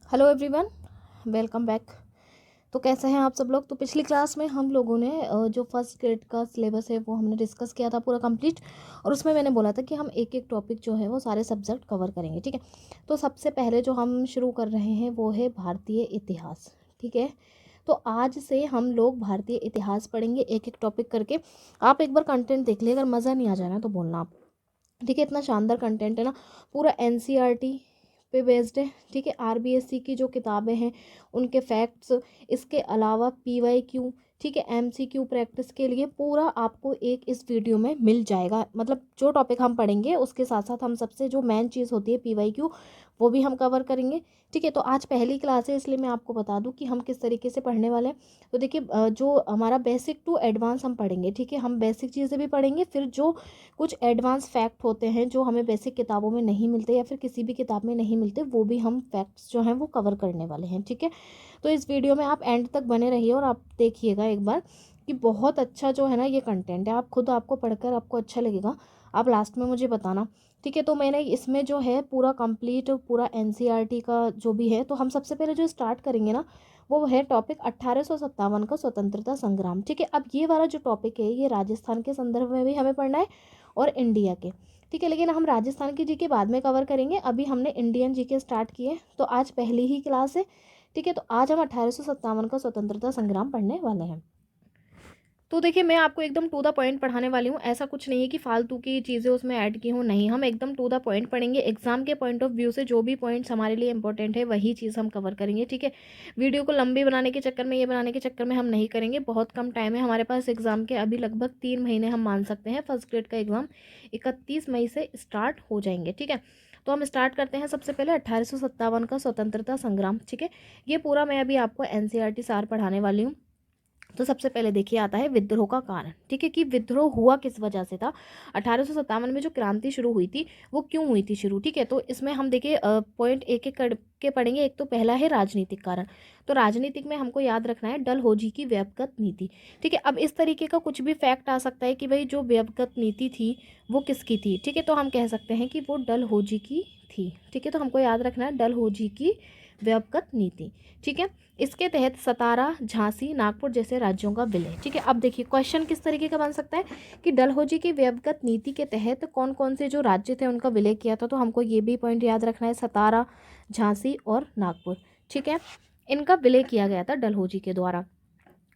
Hello everyone, welcome back. तो कैसे हैं आप सब लोग। तो पिछली क्लास में हम लोगों ने जो फर्स्ट ग्रेड का सिलेबस है वो हमने डिस्कस किया था पूरा कंप्लीट। और उसमें मैंने बोला था कि हम एक एक टॉपिक जो है वो सारे सब्जेक्ट कवर करेंगे। ठीक है, तो सबसे पहले जो हम शुरू कर रहे हैं वो है भारतीय इतिहास। ठीक है, तो आज से हम लोग भारतीय इतिहास पढ़ेंगे एक एक टॉपिक करके। आप एक बार कंटेंट देख लीजिए, अगर मज़ा नहीं आ जाए ना तो बोलना आप। ठीक है, इतना शानदार कंटेंट है ना, पूरा एनसीईआरटी पे बेस्ड है। ठीक है, आरबीएससी की जो किताबें हैं उनके फैक्ट्स, इसके अलावा पीवाईक्यू, ठीक है, एमसीक्यू प्रैक्टिस के लिए पूरा आपको एक इस वीडियो में मिल जाएगा। मतलब जो टॉपिक हम पढ़ेंगे उसके साथ साथ हम सबसे जो मेन चीज़ होती है पीवाईक्यू वो भी हम कवर करेंगे। ठीक है, तो आज पहली क्लास है इसलिए मैं आपको बता दूं कि हम किस तरीके से पढ़ने वाले हैं। तो देखिए, जो हमारा बेसिक टू एडवांस हम पढ़ेंगे। ठीक है, हम बेसिक चीज़ें भी पढ़ेंगे, फिर जो कुछ एडवांस फैक्ट होते हैं जो हमें बेसिक किताबों में नहीं मिलते या फिर किसी भी किताब में नहीं मिलते, वो भी हम फैक्ट्स जो हैं वो कवर करने वाले हैं। ठीक है, तो इस वीडियो में आप एंड तक बने रहिए और आप देखिएगा एक बार कि बहुत अच्छा जो है ना ये कंटेंट है। आप खुद आपको पढ़कर आपको अच्छा लगेगा, आप लास्ट में मुझे बताना। ठीक है, तो मैंने इसमें जो है पूरा कंप्लीट पूरा एनसीईआरटी का जो भी है, तो हम सबसे पहले जो स्टार्ट करेंगे ना वो है टॉपिक 1857 का स्वतंत्रता संग्राम। ठीक है, अब ये वाला जो टॉपिक है ये राजस्थान के संदर्भ में भी हमें पढ़ना है और इंडिया के। ठीक है, लेकिन हम राजस्थान की जीके बाद में कवर करेंगे, अभी हमने इंडियन जीके स्टार्ट किए, तो आज पहली ही क्लास है। ठीक है, तो आज हम 1857 का स्वतंत्रता संग्राम पढ़ने वाले हैं। तो देखिए, मैं आपको एकदम टू द पॉइंट पढ़ाने वाली हूँ। ऐसा कुछ नहीं है कि फालतू की चीज़ें उसमें ऐड की हूँ, नहीं, हम एकदम टू द पॉइंट पढ़ेंगे। एग्जाम के पॉइंट ऑफ व्यू से जो भी पॉइंट्स हमारे लिए इंपॉर्टेंट है वही चीज़ हम कवर करेंगे। ठीक है, वीडियो को लंबी बनाने के चक्कर में, ये बनाने के चक्कर में हम नहीं करेंगे। बहुत कम टाइम है हमारे पास एग्जाम के, अभी लगभग 3 महीने हम मान सकते हैं। फर्स्ट ग्रेड का एग्जाम 31 मई से स्टार्ट हो जाएंगे। ठीक है, तो हम स्टार्ट करते हैं सबसे पहले 1857 का स्वतंत्रता संग्राम। ठीक है, ये पूरा मैं अभी आपको एनसीईआरटी सार पढ़ाने वाली हूँ। तो सबसे पहले देखिए आता है विद्रोह का कारण। ठीक है, कि विद्रोह हुआ किस वजह से था। 1857 में जो क्रांति शुरू हुई थी वो क्यों हुई थी शुरू। ठीक है, तो इसमें हम देखिए पॉइंट एक एक करके पढ़ेंगे। एक तो पहला है राजनीतिक कारण। तो राजनीतिक में हमको याद रखना है डलहौजी की व्यवगत नीति। ठीक है, अब इस तरीके का कुछ भी फैक्ट आ सकता है कि भाई जो व्यवगत नीति थी वो किसकी थी। ठीक है, तो हम कह सकते हैं कि वो डलहौजी की थी। ठीक है, तो हमको याद रखना है डलहौजी की व्यवगत नीति। ठीक है, इसके तहत सतारा, झांसी, नागपुर जैसे राज्यों का विलय। ठीक है, अब देखिए क्वेश्चन किस तरीके का बन सकता है कि डलहौजी की व्यवगत नीति के तहत कौन कौन से जो राज्य थे उनका विलय किया था। तो हमको ये भी पॉइंट याद रखना है, सतारा, झांसी और नागपुर। ठीक है, इनका विलय किया गया था डलहौजी के द्वारा।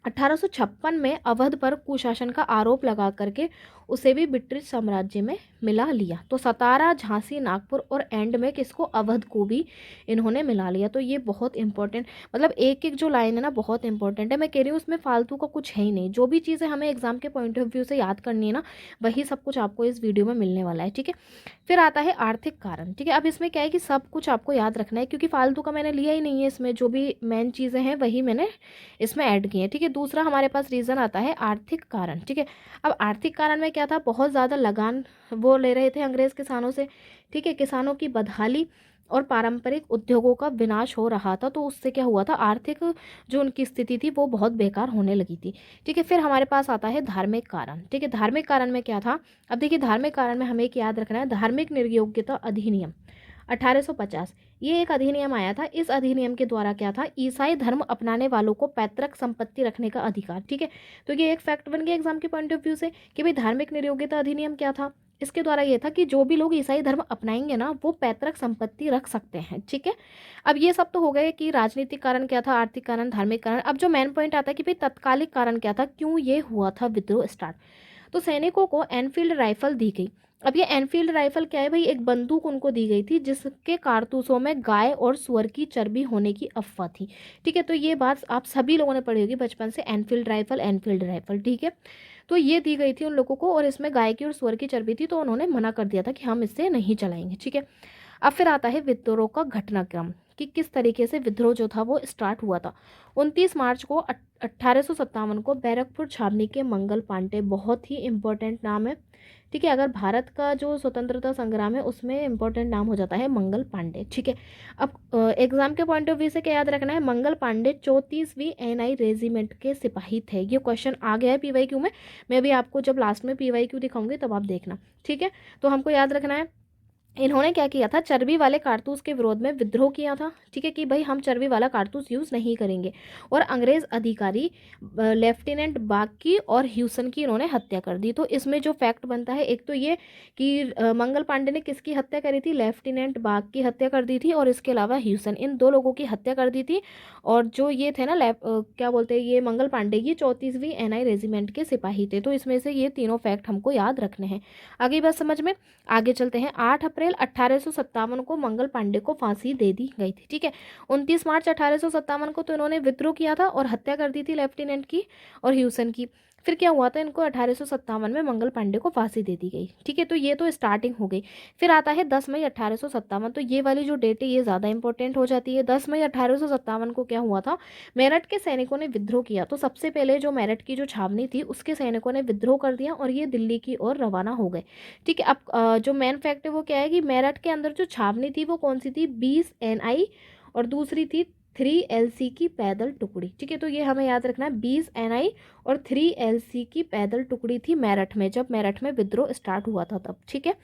1856 में अवध पर कुशासन का आरोप लगा करके उसे भी ब्रिटिश साम्राज्य में मिला लिया। तो सतारा, झांसी, नागपुर और एंड में किसको, अवध को भी इन्होंने मिला लिया। तो ये बहुत इंपॉर्टेंट, मतलब एक एक जो लाइन है ना बहुत इंपॉर्टेंट है। मैं कह रही हूँ उसमें फालतू का कुछ है ही नहीं। जो भी चीज़ें हमें एग्जाम के पॉइंट ऑफ व्यू से याद करनी है ना वही सब कुछ आपको इस वीडियो में मिलने वाला है। ठीक है, फिर आता है आर्थिक कारण। ठीक है, अब इसमें क्या है कि सब कुछ आपको याद रखना है क्योंकि फालतू का मैंने लिया ही नहीं है। इसमें जो भी मेन चीज़ें हैं वही मैंने इसमें ऐड की है। ठीक है, दूसरा हमारे पास रीज़न आता है आर्थिक कारण। ठीक है, अब आर्थिक कारण में क्या था, बहुत ज़्यादा लगान वो ले रहे थे अंग्रेज़ किसानों से। ठीक है, किसानों की बदहाली और पारंपरिक उद्योगों का विनाश हो रहा था, तो उससे क्या हुआ था, आर्थिक जो उनकी स्थिति थी वो बहुत बेकार होने लगी थी। ठीक है, फिर हमारे पास आता है धार्मिक कारण। ठीक है, धार्मिक कारण में क्या था, अब देखिए धार्मिक कारण में हमें एक याद रखना है, धार्मिक निर्योग्यता अधिनियम 1850। ये एक अधिनियम आया था। इस अधिनियम के द्वारा क्या था, ईसाई धर्म अपनाने वालों को पैतृक संपत्ति रखने का अधिकार। ठीक है, तो ये एक फैक्ट बन गया एग्जाम के पॉइंट ऑफ व्यू से कि भाई धार्मिक निर्योग्यता अधिनियम क्या था। इसके द्वारा ये था कि जो भी लोग ईसाई धर्म अपनाएंगे ना वो पैतृक संपत्ति रख सकते हैं। ठीक है, अब ये सब तो हो गए कि राजनीतिक कारण क्या था, आर्थिक कारण, धार्मिक कारण। अब जो मेन पॉइंट आता है कि भाई तत्कालिक कारण क्या था, क्यों ये हुआ था विद्रोह स्टार्ट। तो सैनिकों को एनफील्ड राइफल दी गई। अब ये एनफील्ड राइफल क्या है भाई, एक बंदूक उनको दी गई थी जिसके कारतूसों में गाय और सुअर की चर्बी होने की अफवाह थी। ठीक है, तो ये बात आप सभी लोगों ने पढ़ी होगी बचपन से, एनफील्ड राइफल, एनफील्ड राइफल। ठीक है, तो ये दी गई थी उन लोगों को और इसमें गाय की और सुअर की चर्बी थी, तो उन्होंने मना कर दिया था कि हम इससे नहीं चलाएंगे। ठीक है, अब फिर आता है विद्रोह का घटनाक्रम कि किस तरीके से विद्रोह जो था वो स्टार्ट हुआ था। 29 मार्च को 1857 को बैरकपुर छावनी के मंगल पांडे, बहुत ही इंपॉर्टेंट नाम है। ठीक है, अगर भारत का जो स्वतंत्रता संग्राम है उसमें इंपॉर्टेंट नाम हो जाता है मंगल पांडे। ठीक है, अब एग्जाम के पॉइंट ऑफ व्यू से क्या याद रखना है, मंगल पांडे 34वीं एनआई रेजिमेंट के सिपाही थे। ये क्वेश्चन आ गया है पीवाईक्यू में, मैं भी आपको जब लास्ट में पीवाईक्यू दिखाऊंगी तब आप देखना। ठीक है, तो हमको याद रखना है इन्होंने क्या किया था, चर्बी वाले कारतूस के विरोध में विद्रोह किया था, ठीक है, कि भाई हम चर्बी वाला कारतूस यूज़ नहीं करेंगे। और अंग्रेज अधिकारी लेफ्टिनेंट बाकी और ह्यूसन की इन्होंने हत्या कर दी। तो इसमें जो फैक्ट बनता है, एक तो ये कि मंगल पांडे ने किसकी हत्या करी थी, लेफ्टिनेंट बाग की हत्या कर दी थी, और इसके अलावा ह्यूसन, इन 2 लोगों की हत्या कर दी थी। और जो ये थे ना क्या बोलते हैं, ये मंगल पांडे ये 34वीं NI रेजिमेंट के सिपाही थे। तो इसमें से ये तीनों फैक्ट हमको याद रखने हैं। आगे बात समझ में, आगे चलते हैं। 8 अप्रैल 1857 को मंगल पांडे को फांसी दे दी गई थी, ठीक है। 29 मार्च 1857 को तो इन्होंने विद्रोह किया था और हत्या कर दी थी लेफ्टिनेंट की और ह्यूसन की। फिर क्या हुआ था, इनको 1857 में मंगल पांडे को फांसी दे दी गई, ठीक है। तो ये तो स्टार्टिंग हो गई। फिर आता है 10 मई 1857। तो ये वाली जो डेट है ये ज़्यादा इंपॉर्टेंट हो जाती है। 10 मई 1857 को क्या हुआ था, मेरठ के सैनिकों ने विद्रोह किया। तो सबसे पहले जो मेरठ की जो छावनी थी उसके सैनिकों ने विद्रोह कर दिया और ये दिल्ली की ओर रवाना हो गए, ठीक है। अब जो मेन फैक्ट है वो क्या है कि मेरठ के अंदर जो छावनी थी वो कौन सी थी, 20 NI, और दूसरी थी 3 LC की पैदल टुकड़ी, ठीक है। तो ये हमें याद रखना है, 20 NI और 3 LC की पैदल टुकड़ी थी मेरठ में, जब मेरठ में विद्रोह स्टार्ट हुआ था तब, ठीक है।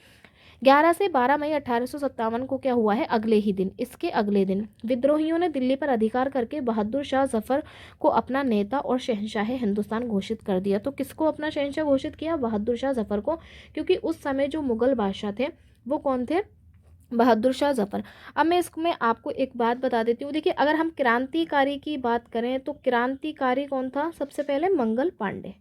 11 से 12 मई 1857 को क्या हुआ है, अगले ही दिन, इसके अगले दिन विद्रोहियों ने दिल्ली पर अधिकार करके बहादुर शाह जफर को अपना नेता और शहंशाह हिंदुस्तान घोषित कर दिया। तो किसको अपना शहंशाह घोषित किया, बहादुर शाह जफर को, क्योंकि उस समय जो मुगल बादशाह थे वो कौन थे, बहादुर शाह जफर। अब मैं इसमें आपको एक बात बता देती हूँ। देखिए, अगर हम क्रांतिकारी की बात करें तो क्रांतिकारी कौन था, सबसे पहले मंगल पांडे,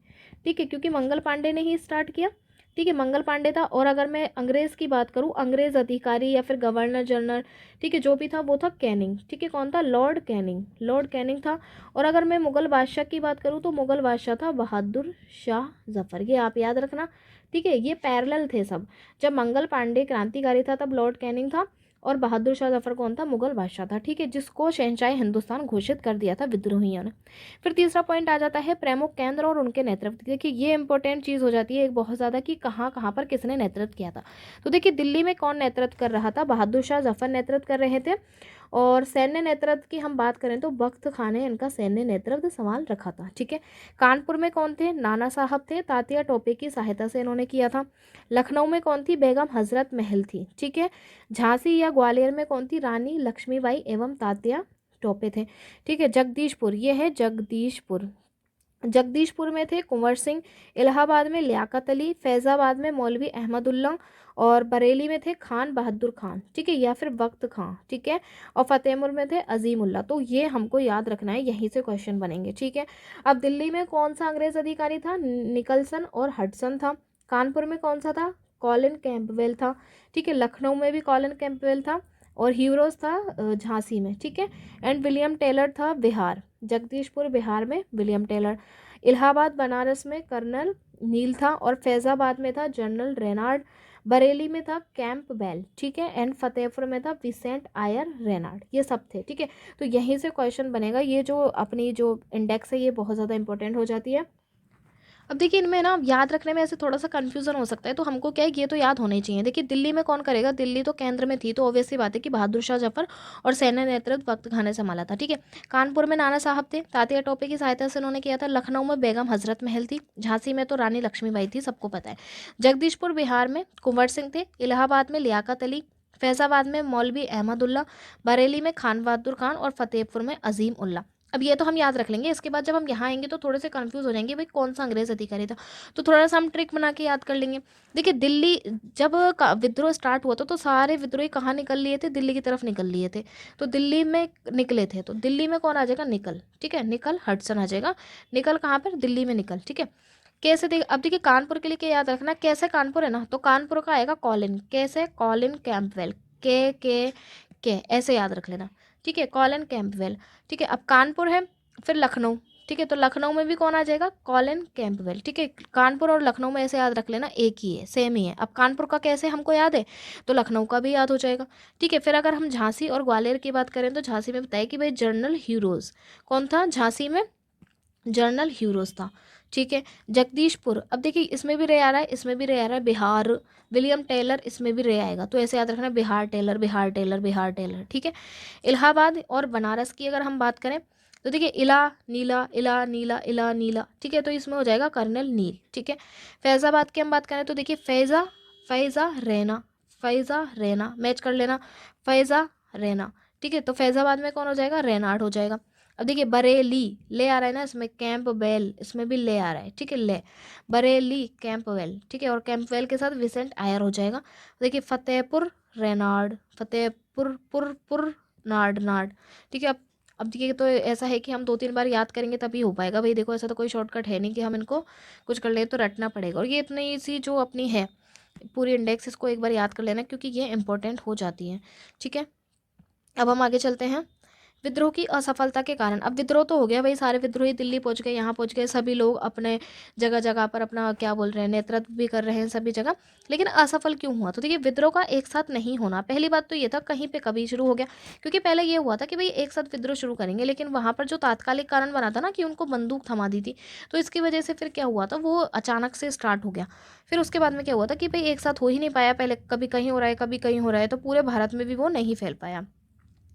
ठीक है, क्योंकि मंगल पांडे ने ही स्टार्ट किया, ठीक है, मंगल पांडे था। और अगर मैं अंग्रेज़ की बात करूँ, अंग्रेज अधिकारी या फिर गवर्नर जनरल, ठीक है, जो भी था वो था कैनिंग, ठीक है, कौन था, लॉर्ड कैनिंग, लॉर्ड कैनिंग था। और अगर मैं मुगल बादशाह की बात करूँ तो मुगल बादशाह था बहादुर शाह जफर, ये आप याद रखना, ठीक है। ये पैरेलल थे सब, जब मंगल पांडे क्रांतिकारी था तब लॉर्ड कैनिंग था, और बहादुर शाह जफर कौन था, मुगल बादशाह था, ठीक है, जिसको शहंशाह हिंदुस्तान घोषित कर दिया था विद्रोहियों ने। फिर तीसरा पॉइंट आ जाता है प्रमुख केंद्र और उनके नेतृत्व। देखिए, ये इंपॉर्टेंट चीज़ हो जाती है एक बहुत ज़्यादा, कि कहाँ कहाँ पर किसने नेतृत्व किया था। तो देखिए, दिल्ली में कौन नेतृत्व कर रहा था, बहादुर शाह जफर नेतृत्व कर रहे थे। और सैन्य नेतृत्व की हम बात करें तो बख्त खान ने इनका सैन्य नेतृत्व संभाल रखा था, ठीक है। कानपुर में कौन थे, नाना साहब थे, तात्या टोपे की सहायता से इन्होंने किया था। लखनऊ में कौन थी, बेगम हजरत महल थी, ठीक है। झांसी या ग्वालियर में कौन थी, रानी लक्ष्मीबाई एवं तात्या टोपे थे, ठीक है। जगदीशपुर, ये है जगदीशपुर, जगदीशपुर में थे कुंवर सिंह, इलाहाबाद में लियाकत अली, फैज़ाबाद में मौलवी अहमदुल्ला, और बरेली में थे खान बहादुर खान, ठीक है, या फिर वक्त खां, ठीक है। और फतेहपुर में थे अजीमुल्ला। तो ये हमको याद रखना है, यहीं से क्वेश्चन बनेंगे, ठीक है। अब दिल्ली में कौन सा अंग्रेज अधिकारी था, निकलसन और हडसन था। कानपुर में कौन सा था, कॉलिन कैंपवेल था, ठीक है। लखनऊ में भी कॉलिन कैंपवेल था, और हीरोज था झांसी में, ठीक है। एंड विलियम टेलर था बिहार, जगदीशपुर बिहार में विलियम टेलर। इलाहाबाद बनारस में कर्नल नील था, और फैज़ाबाद में था जनरल रेनार्ड। बरेली में था कैंपबेल, ठीक है। एंड फतेहपुर में था विसेंट आयर रेनार्ड, ये सब थे, ठीक है। तो यहीं से क्वेश्चन बनेगा। ये जो अपनी जो इंडेक्स है ये बहुत ज़्यादा इंपॉर्टेंट हो जाती है। अब देखिए, इनमें ना याद रखने में ऐसे थोड़ा सा कन्फ्यूजन हो सकता है, तो हमको क्या है कि ये तो याद होने चाहिए। देखिए, दिल्ली में कौन करेगा, दिल्ली तो केंद्र में थी, तो ऑब्वियस सी बात है कि बहादुर शाह जफर, और सैन्य नेतृत्व वक्त खान ने संभाला था, ठीक है। कानपुर में नाना साहब थे, तात्या टोपे की सहायता से उन्होंने किया था। लखनऊ में बेगम हजरत महल थी, झांसी में तो रानी लक्ष्मीबाई थी, सबको पता है। जगदीशपुर बिहार में कुंवर सिंह थे, इलाहाबाद में लियाकत अली, फैज़ाबाद में मौलवी अहमदुल्ला, बरेली में खान बहादुर खान, और फतेहपुर में अजीम उल्ला। अब ये तो हम याद रख लेंगे। इसके बाद जब हम यहाँ आएंगे तो थोड़े से कंफ्यूज हो जाएंगे, भाई कौन सा अंग्रेज अधिकारी था, तो थोड़ा सा हम ट्रिक बना के याद कर लेंगे। देखिए, दिल्ली जब विद्रोह स्टार्ट हुआ था तो सारे विद्रोही कहाँ निकल लिए थे, दिल्ली की तरफ निकल लिए थे। तो दिल्ली में निकले थे, तो दिल्ली में कौन आ जाएगा, निकल, ठीक है, निकल हडसन आ जाएगा। निकल कहाँ पर, दिल्ली में निकल, ठीक है। कैसे देख, अब देखिए कानपुर के लिए क्या याद रखना, कैसे कानपुर है ना, तो कानपुर का आएगा कॉलिन, कैसे, कॉलिन कैंपवेल, के ऐसे याद रख लेना, ठीक है, कॉलिन कैंपवेल, ठीक है। अब कानपुर है, फिर लखनऊ, ठीक है, तो लखनऊ में भी कौन आ जाएगा, कॉलिन कैंपवेल, ठीक है। कानपुर और लखनऊ में ऐसे याद रख लेना, एक ही है, सेम ही है। अब कानपुर का कैसे हमको याद है, तो लखनऊ का भी याद हो जाएगा, ठीक है। फिर अगर हम झांसी और ग्वालियर की बात करें तो झांसी में बताया कि भाई जनरल ह्यूरोज कौन था, झांसी में जनरल ह्यूरोज था, ठीक है। जगदीशपुर, अब देखिए इसमें भी रे आ रहा है, इसमें भी रे आ रहा है, बिहार, विलियम टेलर, इसमें भी रे आएगा, तो ऐसे याद रखना, Bihar Taylor, Bihar Taylor, Bihar Taylor, ठीक है। इलाहाबाद और बनारस की अगर हम बात करें तो देखिए, इला नीला, इला नीला, इला नीला, ठीक है, तो इसमें हो जाएगा कर्नल नील, ठीक है। फैज़ाबाद की हम बात करें तो देखिए, फैज़ा, फैज़ा रैना, फैज़ा रैना, मैच कर लेना, फैज़ा रैना, ठीक है। तो फैज़ाबाद में कौन हो जाएगा, रेनाड हो जाएगा। अब देखिए बरेली, ले आ रहा है ना इसमें, कैंपबेल इसमें भी ले आ रहा है, ठीक है, ले, बरेली कैंपवेल, ठीक है, और कैंपवेल के साथ विसेंट आयर हो जाएगा। देखिए फतेहपुर रेनाड, फतेहपुर पुर पुर नाड नाड, ठीक है। अब देखिए तो ऐसा है कि हम 2-3 बार याद करेंगे तभी हो पाएगा भाई, देखो ऐसा तो कोई शॉर्टकट है नहीं कि हम इनको कुछ कर ले, तो रटना पड़ेगा। और ये इतनी सी जो अपनी है पूरी इंडेक्स, इसको एक बार याद कर लेना क्योंकि ये इंपॉर्टेंट हो जाती है, ठीक है। अब हम आगे चलते हैं। विद्रोह की असफलता के कारण, अब विद्रोह तो हो गया भाई, सारे विद्रोही दिल्ली पहुंच गए, यहाँ पहुंच गए, सभी लोग अपने जगह जगह पर अपना क्या बोल रहे हैं, नेतृत्व भी कर रहे हैं सभी जगह, लेकिन असफल क्यों हुआ। तो देखिए विद्रोह का एक साथ नहीं होना, पहली बात तो ये था कहीं पे कभी शुरू हो गया, क्योंकि पहले ये हुआ था कि भाई एक साथ विद्रोह शुरू करेंगे, लेकिन वहां पर जो तात्कालिक कारण बना था ना कि उनको बंदूक थमा दी थी, तो इसकी वजह से फिर क्या हुआ था, वो अचानक से स्टार्ट हो गया। फिर उसके बाद में क्या हुआ था कि भाई एक साथ हो ही नहीं पाया, पहले कभी कहीं हो रहा है कभी कहीं हो रहा है, तो पूरे भारत में भी वो नहीं फैल पाया।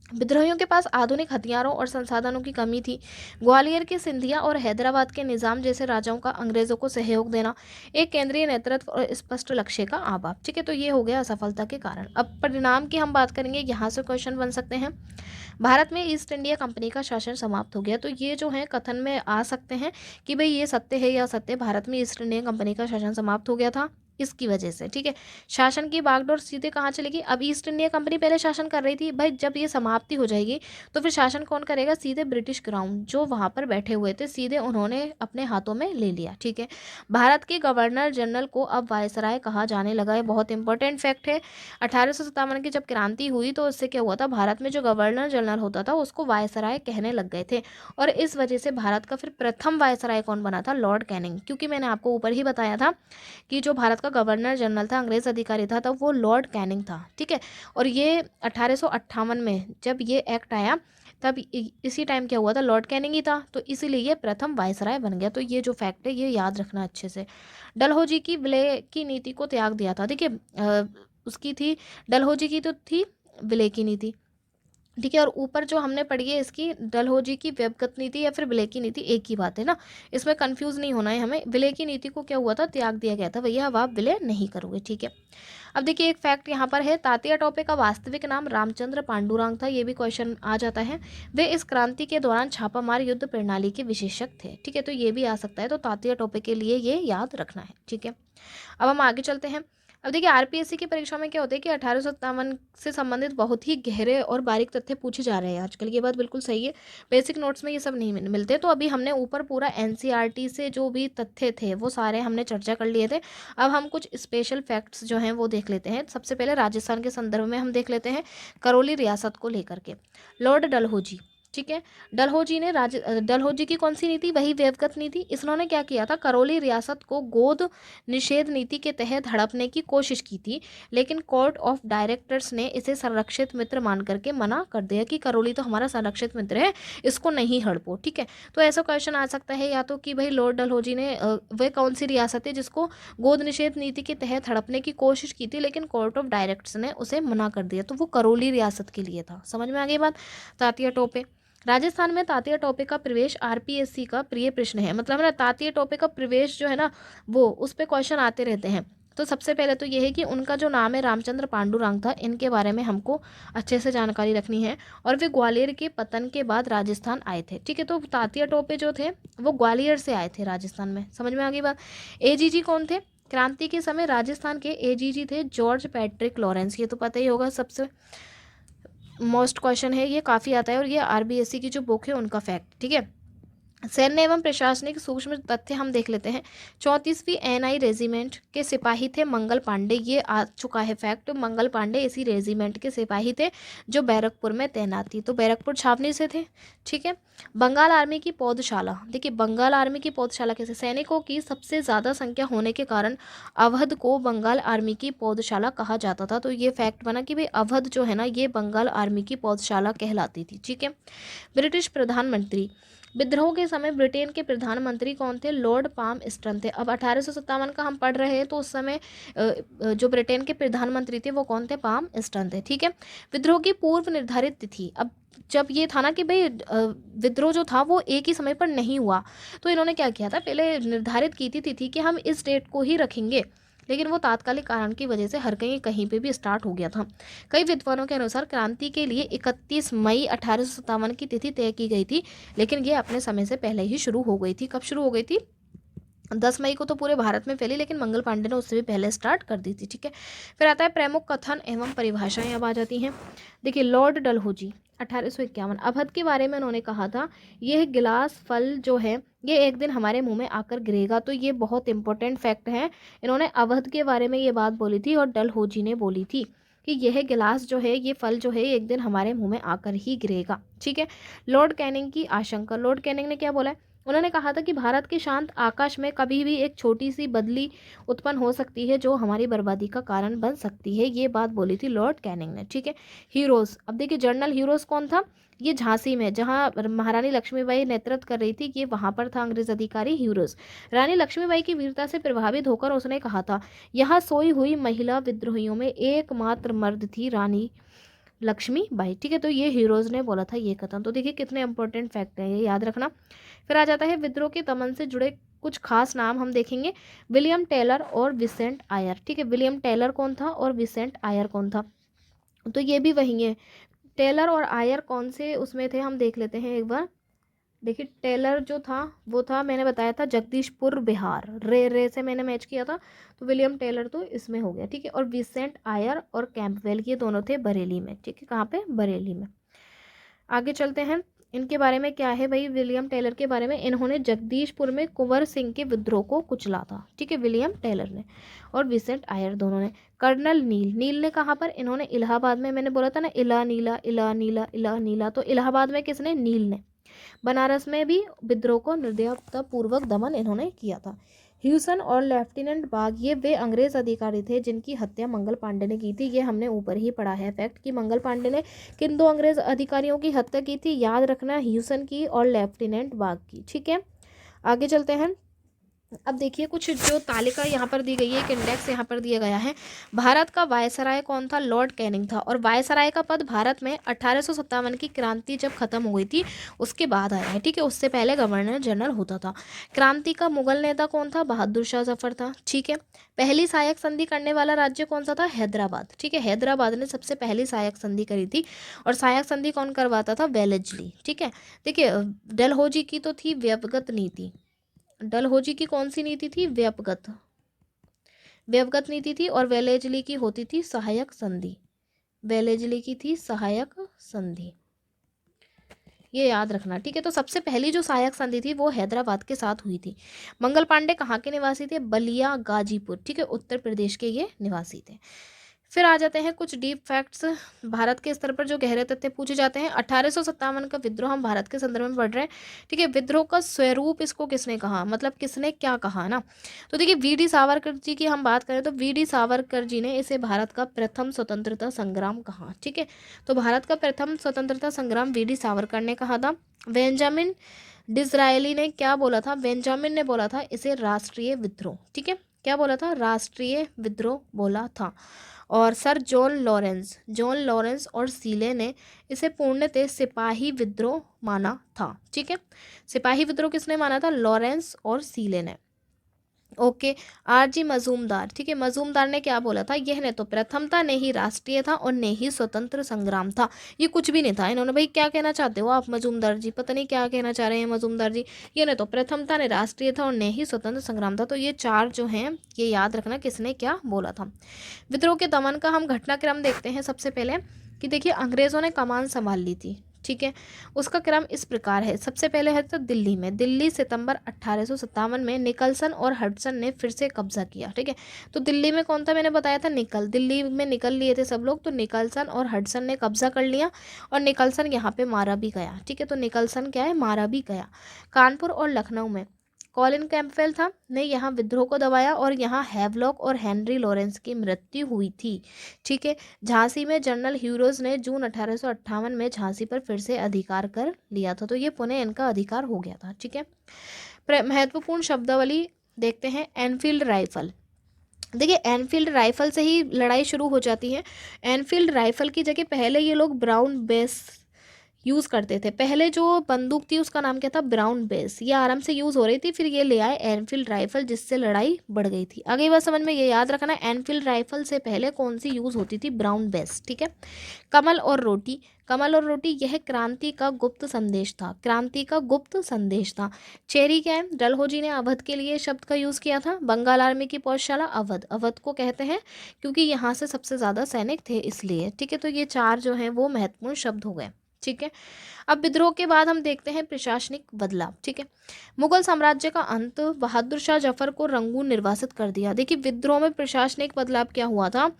विद्रोहियों के पास आधुनिक हथियारों और संसाधनों की कमी थी। ग्वालियर के सिंधिया और हैदराबाद के निजाम जैसे राजाओं का अंग्रेजों को सहयोग देना, एक केंद्रीय नेतृत्व और स्पष्ट लक्ष्य का अभाव, ठीक है। तो ये हो गया असफलता के कारण। अब परिणाम की हम बात करेंगे, यहाँ से क्वेश्चन बन सकते हैं। भारत में ईस्ट इंडिया कंपनी का शासन समाप्त हो गया, तो ये जो है कथन में आ सकते हैं कि भाई ये सत्य है या असत्य, भारत में ईस्ट इंडिया कंपनी का शासन समाप्त हो गया था इसकी वजह से, ठीक है। शासन की बागडोर सीधे कहाँ चलेगी, अब ईस्ट इंडिया कंपनी पहले शासन कर रही थी भाई, जब ये समाप्ति हो जाएगी तो फिर शासन कौन करेगा, सीधे ब्रिटिश क्राउन जो वहां पर बैठे हुए थे सीधे उन्होंने अपने हाथों में ले लिया, ठीक है। भारत के गवर्नर जनरल को अब वायसराय कहा जाने लगा है, बहुत इंपॉर्टेंट फैक्ट है। 1857 की जब क्रांति हुई तो उससे क्या हुआ था, भारत में जो गवर्नर जनरल होता था उसको वायसराय कहने लग गए थे, और इस वजह से भारत का फिर प्रथम वायसराय कौन बना था, लॉर्ड कैनिंग, क्योंकि मैंने आपको ऊपर ही बताया था कि जो भारत का गवर्नर जनरल था, अंग्रेज अधिकारी था, तब वो लॉर्ड कैनिंग था, ठीक है। और ये 1858 में जब ये एक्ट आया तब इसी टाइम क्या हुआ था, लॉर्ड कैनिंग ही था, तो इसीलिए ये प्रथम वायसराय बन गया। तो ये जो फैक्ट है ये याद रखना अच्छे से। डलहौजी की विलय की नीति को त्याग दिया था, देखिए उसकी थी, डलहौजी की तो थी विलय की नीति, ठीक है। और ऊपर जो हमने पढ़ी है इसकी डलहौजी की व्यवगत नीति या फिर विलय की नीति, एक ही बात है ना, इसमें कंफ्यूज नहीं होना है हमें। विलय की नीति को क्या हुआ था, त्याग दिया गया था, भैया अब आप विलय नहीं करोगे, ठीक है। अब देखिए एक फैक्ट यहाँ पर है, तात्या टोपे का वास्तविक नाम रामचंद्र पांडुरंग था, ये भी क्वेश्चन आ जाता है। वे इस क्रांति के दौरान छापामार युद्ध प्रणाली के विशेषज्ञ थे, ठीक है, तो ये भी आ सकता है, तो तात्या टोपे के लिए ये याद रखना है, ठीक है। अब हम आगे चलते हैं। अब देखिए आरपीएससी की परीक्षा में क्या होता है कि 1857 से संबंधित बहुत ही गहरे और बारीक तथ्य पूछे जा रहे हैं आजकल, ये बात बिल्कुल सही है, बेसिक नोट्स में ये सब नहीं मिलते। तो अभी हमने ऊपर पूरा एनसीईआरटी से जो भी तथ्य थे वो सारे हमने चर्चा कर लिए थे। अब हम कुछ स्पेशल फैक्ट्स जो हैं वो देख लेते हैं। सबसे पहले राजस्थान के संदर्भ में हम देख लेते हैं करौली रियासत को लेकर के, लॉर्ड डलहौजी, ठीक है। डलहौजी ने डलहौजी की कौन सी नीति, वही व्यवगत नीति, इन्होंने क्या किया था, करौली रियासत को गोद निषेध नीति के तहत हड़पने की कोशिश की थी, लेकिन कोर्ट ऑफ डायरेक्टर्स ने इसे संरक्षित मित्र मान करके मना कर दिया कि करौली तो हमारा संरक्षित मित्र है, इसको नहीं हड़पो, ठीक है। तो ऐसा क्वेश्चन आ सकता है या तो कि भाई लॉर्ड डलहौजी ने वह कौन सी रियासत है जिसको गोद निषेध नीति के तहत हड़पने की कोशिश की थी, लेकिन कोर्ट ऑफ डायरेक्टर्स ने उसे मना कर दिया, तो वो करौली रियासत के लिए था। समझ में आ गई बात। तात्या टोपे, राजस्थान में तात्या टोपे का प्रवेश आरपीएससी का प्रिय प्रश्न है, मतलब ना तात्या टोपे का प्रवेश जो है ना वो उस पर क्वेश्चन आते रहते हैं। तो सबसे पहले तो ये है कि उनका जो नाम है रामचंद्र पांडुरंग था, इनके बारे में हमको अच्छे से जानकारी रखनी है, और वे ग्वालियर के पतन के बाद राजस्थान आए थे, ठीक है। तो तात्या टोपे जो थे वो ग्वालियर से आए थे राजस्थान में, समझ में आ गई बात। एजीजी कौन थे, क्रांति के समय राजस्थान के एजीजी थे जॉर्ज पैट्रिक लॉरेंस, ये तो पता ही होगा, सबसे मोस्ट क्वेश्चन है, ये काफ़ी आता है, और ये आरबीएससी की जो बुक है उनका फैक्ट, ठीक है। सैन्य एवं प्रशासनिक सूक्ष्म तथ्य हम देख लेते हैं। 34वीं एनआई रेजिमेंट के सिपाही थे मंगल पांडे, ये आ चुका है फैक्ट, मंगल पांडे इसी रेजिमेंट के सिपाही थे जो बैरकपुर में तैनात थी, तो बैरकपुर छावनी से थे, ठीक है। बंगाल आर्मी की पौधशाला, देखिए बंगाल आर्मी की पौधशाला कैसे, सैनिकों की सबसे ज़्यादा संख्या होने के कारण अवध को बंगाल आर्मी की पौधशाला कहा जाता था, तो ये फैक्ट बना कि भाई अवध जो है ना ये बंगाल आर्मी की पौधशाला कहलाती थी, ठीक है। ब्रिटिश प्रधानमंत्री, विद्रोह के समय ब्रिटेन के प्रधानमंत्री कौन थे, लॉर्ड पाम स्टन थे। अब 1857 का हम पढ़ रहे हैं तो उस समय जो ब्रिटेन के प्रधानमंत्री थे वो कौन थे, पाम स्टन थे, ठीक है। विद्रोह की पूर्व निर्धारित तिथि, अब जब ये था ना कि भाई विद्रोह जो था वो एक ही समय पर नहीं हुआ, तो इन्होंने क्या किया था, पहले निर्धारित की थी तिथि कि हम इस डेट को ही रखेंगे, लेकिन वो तात्कालिक कारण की वजह से हर कहीं कहीं पे भी स्टार्ट हो गया था। कई विद्वानों के अनुसार क्रांति के लिए 31 मई 1857 की तिथि तय की गई थी, लेकिन ये अपने समय से पहले ही शुरू हो गई थी। कब शुरू हो गई थी? 10 मई को तो पूरे भारत में फैली, लेकिन मंगल पांडे ने उससे भी पहले स्टार्ट कर दी थी। ठीक है, फिर आता है प्रमुख कथन एवं परिभाषाएं अब आ जाती हैं। देखिए, लॉर्ड डलहौजी 1851 अवध के बारे में उन्होंने कहा था, यह गिलास फल जो है ये एक दिन हमारे मुंह में आकर गिरेगा। तो ये बहुत इंपॉर्टेंट फैक्ट है, इन्होंने अवध के बारे में ये बात बोली थी और डलहौजी ने बोली थी कि यह गिलास जो है, ये फल जो है एक दिन हमारे मुंह में आकर ही गिरेगा। ठीक है, लॉर्ड कैनिंग की आशंका, लॉर्ड कैनिंग ने क्या बोला है? उन्होंने कहा था कि भारत के शांत आकाश में कभी भी एक छोटी सी बदली उत्पन्न हो सकती है जो हमारी बर्बादी का कारण बन सकती है। ये बात बोली थी लॉर्ड कैनिंग ने। ठीक है, हीरोज, अब देखिए जनरल हीरोज कौन था? ये झांसी में जहां महारानी लक्ष्मीबाई नेतृत्व कर रही थी, ये वहां पर था अंग्रेज अधिकारी हीरोज। रानी लक्ष्मीबाई की वीरता से प्रभावित होकर उसने कहा था, यहाँ सोई हुई महिला विद्रोहियों में एकमात्र मर्द थी रानी लक्ष्मी बाई। ठीक है, तो ये हीरोज ने बोला था ये कथन। तो देखिए कितने इंपॉर्टेंट फैक्ट है, ये याद रखना। फिर आ जाता है विद्रोह के दमन से जुड़े कुछ खास नाम हम देखेंगे, विलियम टेलर और विसेंट आयर। ठीक है, विलियम टेलर कौन था और विसेंट आयर कौन था? तो ये भी वही है। टेलर और आयर कौन से उसमें थे हम देख लेते हैं एक बार। देखिए, टेलर जो था वो था, मैंने बताया था जगदीशपुर बिहार, रे से मैंने मैच किया था, तो विलियम टेलर तो इसमें हो गया। ठीक है, और विसेंट आयर और कैंपवेल ये दोनों थे बरेली में। ठीक है, कहाँ पे? बरेली में। आगे चलते हैं, इनके बारे में क्या है भाई? विलियम टेलर के बारे में, इन्होंने जगदीशपुर में कुंवर सिंह के विद्रोह को कुचला था। ठीक है, विलियम टेलर ने। और विसेंट आयर दोनों ने। कर्नल नील, नील ने कहाँ पर? इन्होंने इलाहाबाद में, मैंने बोला था ना इला नीला इला नीला इला नीला, तो इलाहाबाद में किसने? नील ने। बनारस में भी विद्रोह को निर्दयतापूर्वक दमन इन्होंने किया था। ह्यूसन और लेफ्टिनेंट बाग ये वे अंग्रेज अधिकारी थे जिनकी हत्या मंगल पांडे ने की थी। ये हमने ऊपर ही पढ़ा है फैक्ट कि मंगल पांडे ने किन दो अंग्रेज अधिकारियों की हत्या की थी, याद रखना, ह्यूसन की और लेफ्टिनेंट बाग की। ठीक है, आगे चलते हैं। अब देखिए कुछ जो तालिका यहाँ पर दी गई है, एक इंडेक्स यहाँ पर दिया गया है। भारत का वायसराय कौन था? लॉर्ड कैनिंग था। और वायसराय का पद भारत में 1857 की क्रांति जब खत्म हो गई थी उसके बाद आया है। ठीक है, उससे पहले गवर्नर जनरल होता था। क्रांति का मुगल नेता कौन था? बहादुर शाह जफर था। ठीक है, पहली सहायक संधि करने वाला राज्य कौन सा था? हैदराबाद। ठीक है, हैदराबाद ने सबसे पहली सहायक संधि करी थी। और सहायक संधि कौन करवाता था? वेलेस्ली। ठीक है, देखिए डलहौजी की तो थी व्यवगत नीति, डलहौजी की कौन सी नीति थी? व्यवगत नीति थी। और वेलेस्ली की होती थी सहायक संधि, वेलेस्ली की थी सहायक संधि, ये याद रखना। ठीक है, तो सबसे पहली जो सहायक संधि थी वो हैदराबाद के साथ हुई थी। मंगल पांडे कहाँ के निवासी थे? बलिया गाजीपुर। ठीक है, उत्तर प्रदेश के ये निवासी थे। फिर आ जाते हैं कुछ डीप फैक्ट्स, भारत के स्तर पर जो गहरे तथ्य पूछे जाते हैं। 1857 का विद्रोह हम भारत के संदर्भ में पढ़ रहे हैं। ठीक है, विद्रोह का स्वरूप इसको किसने कहा, मतलब किसने क्या कहा ना? तो देखिए वीडी सावरकर जी की हम बात करें तो वीडी सावरकर जी ने इसे भारत का प्रथम स्वतंत्रता संग्राम कहा। ठीक है, तो भारत का प्रथम स्वतंत्रता संग्राम वीडी सावरकर ने कहा था। बेंजामिन डिज़रायली ने क्या बोला था? बेंजामिन ने बोला था इसे राष्ट्रीय विद्रोह। ठीक है, क्या बोला था? राष्ट्रीय विद्रोह बोला था। और सर जॉन लॉरेंस और सीले ने इसे पूर्णतः सिपाही विद्रोह माना था। ठीक है, सिपाही विद्रोह किसने माना था? लॉरेंस और सीले ने। Okay, R G Majumdar. ठीक है, मजूमदार ने क्या बोला था? यह न तो प्रथमता ने ही राष्ट्रीय था और न ही स्वतंत्र संग्राम था। ये कुछ भी नहीं था। इन्होंने, भाई क्या कहना चाहते हो आप मजूमदार जी? पता नहीं क्या कहना चाह रहे हैं मजूमदार जी। ये न तो प्रथमता ने राष्ट्रीय था और न ही स्वतंत्र संग्राम था। तो ये चार जो हैं ये याद रखना किसने क्या बोला था। विद्रोह के दमन का हम घटनाक्रम देखते हैं। सबसे पहले कि देखिए अंग्रेजों ने कमान संभाल ली थी। ठीक है, उसका क्रम इस प्रकार है। सबसे पहले है तो दिल्ली में, दिल्ली सितंबर 1857 में निकलसन और हडसन ने फिर से कब्जा किया। ठीक है, तो दिल्ली में कौन था? मैंने बताया था दिल्ली में निकल लिए थे सब लोग, तो निकलसन और हडसन ने कब्जा कर लिया और निकलसन यहाँ पे मारा भी गया। ठीक है, तो निकलसन क्या है? मारा भी गया। कानपुर और लखनऊ में कॉलिन कैंपवेल था ने यहाँ विद्रोह को दबाया और यहाँ हैवलॉक और हेनरी लॉरेंस की मृत्यु हुई थी। ठीक है, झांसी में जनरल ह्यूरोज ने जून 1858 में झांसी पर फिर से अधिकार कर लिया था। तो ये पुनः इनका अधिकार हो गया था। ठीक है, महत्वपूर्ण शब्दावली देखते हैं। एनफील्ड राइफल, देखिए एनफील्ड राइफल से ही लड़ाई शुरू हो जाती है। एनफील्ड राइफल की जगह पहले ये लोग ब्राउन बेस यूज़ करते थे। पहले जो बंदूक थी उसका नाम क्या था, ब्राउन बेस, ये आराम से यूज़ हो रही थी, फिर ये ले आए एनफील्ड राइफल, जिससे लड़ाई बढ़ गई थी। आगे बात समझ में, ये याद रखना, एनफील्ड राइफल से पहले कौन सी यूज़ होती थी, ब्राउन बेस, ठीक है। कमल और रोटी, कमल और रोटी यह क्रांति का गुप्त संदेश था, क्रांति का गुप्त संदेश था। चेरी क्या है, डलहौजी ने अवध के लिए शब्द का यूज़ किया था। बंगाल आर्मी की पौधशाला अवध, अवध को कहते हैं क्योंकि यहाँ से सबसे ज़्यादा सैनिक थे इसलिए, ठीक है। तो ये चार जो हैं वो महत्वपूर्ण शब्द हो गए, ठीक है। अब विद्रोह के बाद हम देखते हैं प्रशासनिक बदलाव, ठीक है। मुगल साम्राज्य का अंत, बहादुर शाह जफर को रंगून निर्वासित कर दिया। देखिए विद्रोह में प्रशासनिक बदलाव क्या हुआ था,